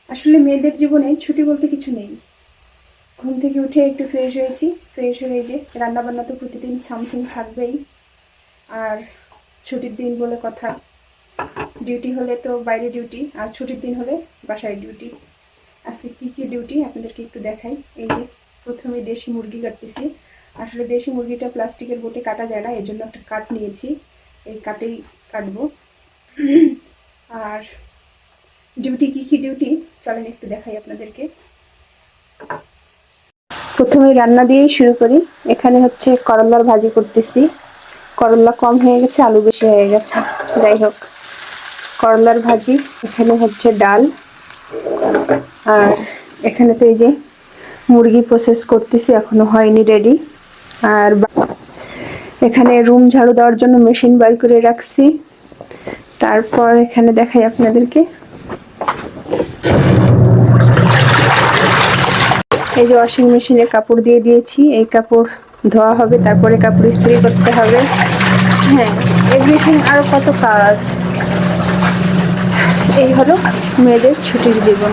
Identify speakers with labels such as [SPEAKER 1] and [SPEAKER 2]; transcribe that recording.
[SPEAKER 1] আসলে মেয়েদের জীবনে ছুটি বলতে কিছু নেই। ঘুম থেকে উঠে একটু ফ্রেশ হয়েছি, ফ্রেশ হয়ে যে রান্নাবান্না তো প্রতিদিন সামথিং থাকবেই। আর ছুটির দিন বলে কথা, ডিউটি হলে তো বাইরে ডিউটি, আর ছুটির দিন হলে বাসায় ডিউটি। আজকে কী কী ডিউটি আপনাদেরকে একটু দেখাই। এই যে প্রথমে দেশি মুরগি কাটতেছি। আসলে দেশি মুরগিটা প্লাস্টিকের বোটে কাটা যায় না, এর জন্য একটা কাট নিয়েছি, এই কাটেই কাটবো। আর ডিউটি কী কী ডিউটি চলেন একটু দেখাই আপনাদেরকে। প্রথমে রান্না দিয়েই শুরু করি। এখানে হচ্ছে করলার ভাজি করতেছি। করলা কম হয়ে গেছে, আলু বেশি হয়ে গেছে, যাই হোক। করলার ভাজি, এখানে হচ্ছে ডাল, আর এখানে তো এই যে মুরগি প্রসেস করতেছি, এখনো হয়নি রেডি। আর এখানে রুম ঝাড়ু দেওয়ার জন্য মেশিন বার করে রাখছি। তারপর এখানে দেখাই আপনাদেরকে, এই যে ওয়াশিং মেশিনে কাপড় দিয়ে দিয়েছি, এই কাপড় ধোয়া হবে, তারপরে কাপড় ইস্ত্রি করতে হবে। হ্যাঁ, এভরিথিং, আরো কত কাজ। এই হলো মেয়েদের ছুটির জীবন।